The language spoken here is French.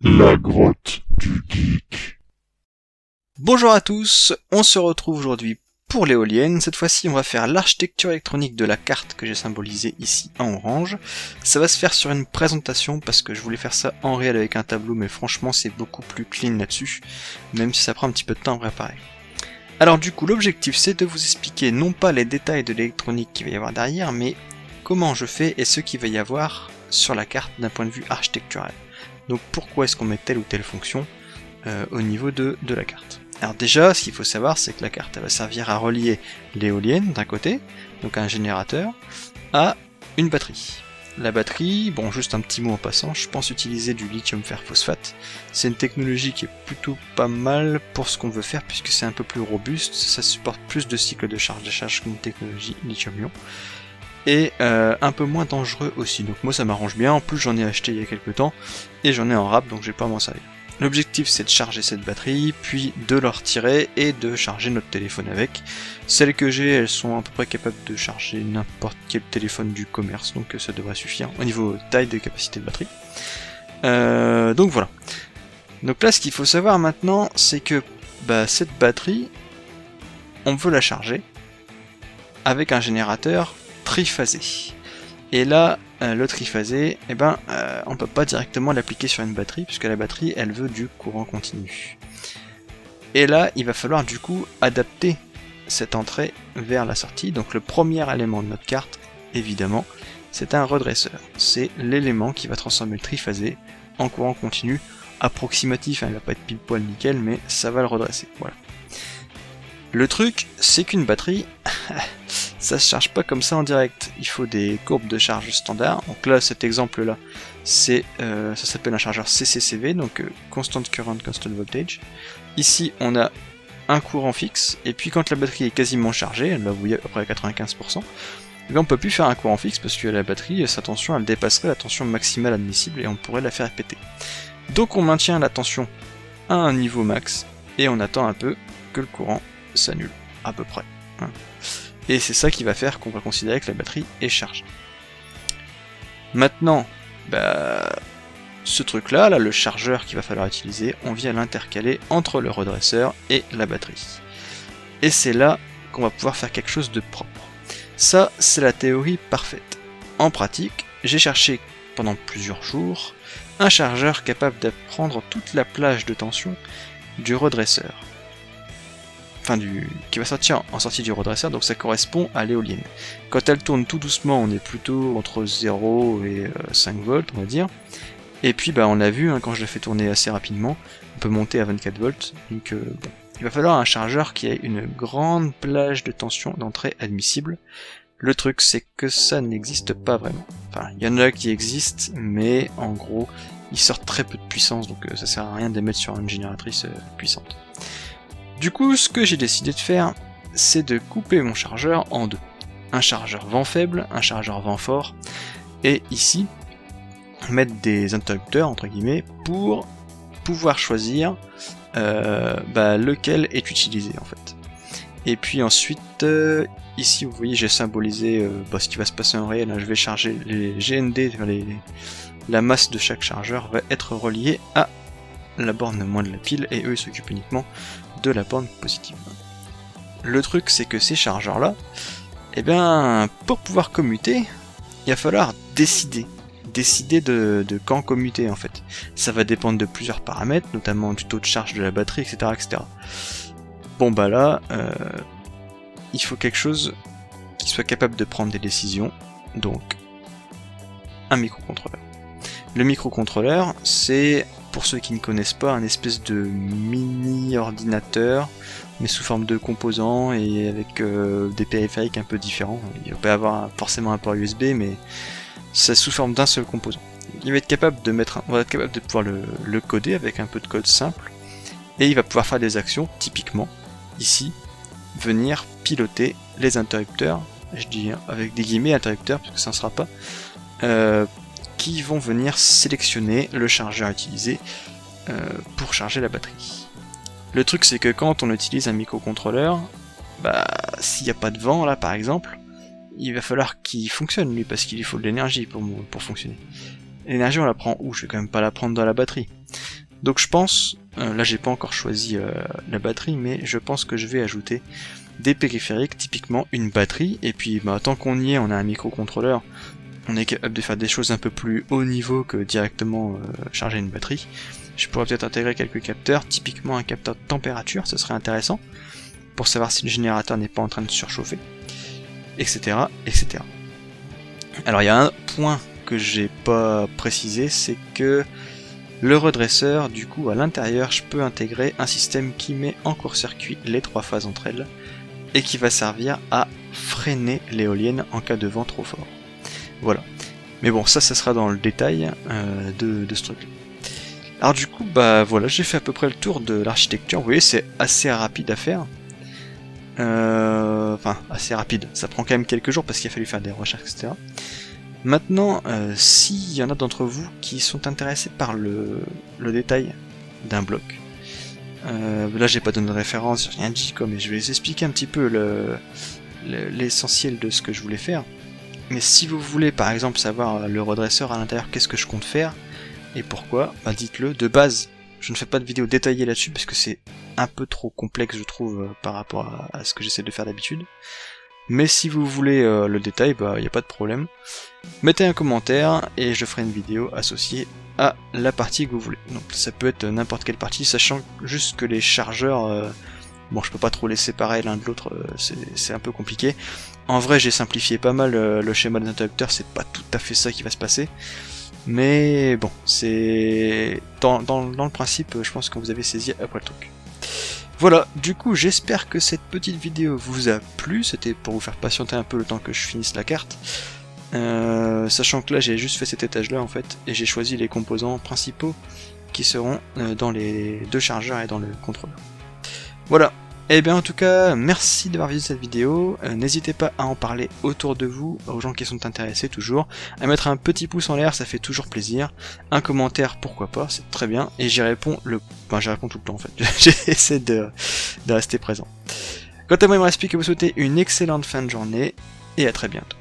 La grotte du geek. Bonjour à tous, on se retrouve aujourd'hui pour l'éolienne. Cette fois-ci, on va faire l'architecture électronique de la carte que j'ai symbolisée ici en orange. Ça va se faire sur une présentation parce que je voulais faire ça en réel avec un tableau, mais franchement, c'est beaucoup plus clean là-dessus, même si ça prend un petit peu de temps à préparer. Alors du coup, l'objectif, c'est de vous expliquer non pas les détails de l'électronique qu'il va y avoir derrière, mais comment je fais et ce qu'il va y avoir sur la carte d'un point de vue architectural. Donc pourquoi est-ce qu'on met telle ou telle fonction au niveau de la carte. Alors déjà, ce qu'il faut savoir, c'est que la carte elle va servir à relier l'éolienne d'un côté, donc un générateur, à une batterie. La batterie, bon juste un petit mot en passant, je pense utiliser du lithium fer phosphate. C'est une technologie qui est plutôt pas mal pour ce qu'on veut faire puisque c'est un peu plus robuste, ça supporte plus de cycles de charge-décharge qu'une technologie lithium-ion. Et un peu moins dangereux aussi, donc moi ça m'arrange bien, en plus j'en ai acheté il y a quelques temps, et j'en ai en rap donc je vais pas m'en servir. L'objectif c'est de charger cette batterie, puis de la retirer et de charger notre téléphone avec. Celles que j'ai, elles sont à peu près capables de charger n'importe quel téléphone du commerce, donc ça devrait suffire au niveau taille de capacité de batterie. Donc voilà. Donc là ce qu'il faut savoir maintenant, c'est que cette batterie, on veut la charger avec un générateur triphasé. Et là, le triphasé, on peut pas directement l'appliquer sur une batterie, puisque la batterie, elle veut du courant continu. Et là, il va falloir du coup adapter cette entrée vers la sortie. Donc le premier élément de notre carte, évidemment, c'est un redresseur. C'est l'élément qui va transformer le triphasé en courant continu approximatif. Il va pas être pile poil nickel, mais ça va le redresser. Voilà. Le truc, c'est qu'une batterie, ça se charge pas comme ça en direct. Il faut des courbes de charge standard. Donc là, cet exemple-là, ça s'appelle un chargeur CCCV, donc Constant Current, Constant Voltage. Ici, on a un courant fixe, et puis quand la batterie est quasiment chargée, là vous voyez à peu près à 95%, on peut plus faire un courant fixe parce que la batterie, sa tension, elle dépasserait la tension maximale admissible et on pourrait la faire péter. Donc on maintient la tension à un niveau max, et on attend un peu que le courant s'annule, à peu près. Et c'est ça qui va faire qu'on va considérer que la batterie est chargée. Maintenant, ce truc-là, le chargeur qu'il va falloir utiliser, on vient l'intercaler entre le redresseur et la batterie. Et c'est là qu'on va pouvoir faire quelque chose de propre. Ça, c'est la théorie parfaite. En pratique, j'ai cherché pendant plusieurs jours un chargeur capable de prendre toute la plage de tension du redresseur. Qui va sortir en sortie du redresseur, donc ça correspond à l'éolienne. Quand elle tourne tout doucement, on est plutôt entre 0 et 5 volts, on va dire. Et puis on a vu, quand je la fais tourner assez rapidement, on peut monter à 24 volts. Donc il va falloir un chargeur qui ait une grande plage de tension d'entrée admissible. Le truc, c'est que ça n'existe pas vraiment. Enfin, il y en a qui existent, mais en gros, ils sortent très peu de puissance, donc ça sert à rien de les mettre sur une génératrice puissante. Du coup, ce que j'ai décidé de faire, c'est de couper mon chargeur en deux. Un chargeur vent faible, un chargeur vent fort, et ici, mettre des interrupteurs, entre guillemets, pour pouvoir choisir lequel est utilisé, en fait. Et puis ensuite, ici, vous voyez, j'ai symbolisé ce qui va se passer en réel. Je vais charger les GND, la masse de chaque chargeur va être reliée à la borne moins de la pile, et eux ils s'occupent uniquement de la borne positive. Le truc c'est que ces chargeurs là, pour pouvoir commuter, il va falloir décider de quand commuter en fait. Ça va dépendre de plusieurs paramètres, notamment du taux de charge de la batterie, etc. etc. Il faut quelque chose qui soit capable de prendre des décisions, donc un microcontrôleur. Le microcontrôleur, c'est, pour ceux qui ne connaissent pas, un espèce de mini-ordinateur, mais sous forme de composants et avec des périphériques un peu différents. Il peut y avoir forcément un port USB, mais c'est sous forme d'un seul composant. On va être capable de pouvoir le coder avec un peu de code simple, et il va pouvoir faire des actions, typiquement, ici, venir piloter les interrupteurs, je dis avec des guillemets interrupteurs, parce que ça ne sera pas, qui vont venir sélectionner le chargeur utilisé pour charger la batterie. Le truc c'est que quand on utilise un microcontrôleur, s'il n'y a pas de vent là par exemple, il va falloir qu'il fonctionne lui parce qu'il lui faut de l'énergie pour fonctionner. l'énergie on la prend où? Je vais quand même pas la prendre dans la batterie. Donc je pense, là j'ai pas encore choisi la batterie, mais je pense que je vais ajouter des périphériques, typiquement une batterie, et puis bah, tant qu'on y est, on a un microcontrôleur, on est capable de faire des choses un peu plus haut niveau que directement charger une batterie. Je pourrais peut-être intégrer quelques capteurs, typiquement un capteur de température, ce serait intéressant, pour savoir si le générateur n'est pas en train de surchauffer, etc., etc. Alors il y a un point que j'ai pas précisé, c'est que le redresseur, du coup à l'intérieur, je peux intégrer un système qui met en court-circuit les 3 phases entre elles, et qui va servir à freiner l'éolienne en cas de vent trop fort. Voilà. Mais bon, ça sera dans le détail de ce truc. Alors du coup, bah voilà, j'ai fait à peu près le tour de l'architecture. Vous voyez, c'est assez rapide à faire. Enfin, assez rapide. Ça prend quand même quelques jours parce qu'il a fallu faire des recherches, etc. Maintenant, s'il y en a d'entre vous qui sont intéressés par le détail d'un bloc, là j'ai pas donné de référence, j'ai rien dit quoi, mais je vais les expliquer un petit peu l'essentiel de ce que je voulais faire. Mais si vous voulez par exemple savoir le redresseur à l'intérieur, qu'est-ce que je compte faire et pourquoi, bah dites-le. De base, je ne fais pas de vidéo détaillée là-dessus parce que c'est un peu trop complexe je trouve par rapport à ce que j'essaie de faire d'habitude. Mais si vous voulez le détail, bah y a pas de problème. Mettez un commentaire et je ferai une vidéo associée à la partie que vous voulez. Donc ça peut être n'importe quelle partie, sachant juste que les chargeurs, bon je peux pas trop les séparer l'un de l'autre, c'est un peu compliqué. En vrai j'ai simplifié pas mal le schéma des interrupteurs, c'est pas tout à fait ça qui va se passer. Mais bon, c'est dans le principe, je pense que vous avez saisi après le truc. Voilà, du coup j'espère que cette petite vidéo vous a plu, c'était pour vous faire patienter un peu le temps que je finisse la carte. Sachant que là j'ai juste fait cet étage là en fait, et j'ai choisi les composants principaux qui seront dans les 2 chargeurs et dans le contrôleur. Voilà, et bien en tout cas merci d'avoir vu cette vidéo, n'hésitez pas à en parler autour de vous, aux gens qui sont intéressés toujours, à mettre un petit pouce en l'air, ça fait toujours plaisir, un commentaire pourquoi pas, c'est très bien, et j'y réponds j'y réponds tout le temps en fait, j'essaie de rester présent. Quant à moi il me reste plus qu'à vous souhaiter une excellente fin de journée, et à très bientôt.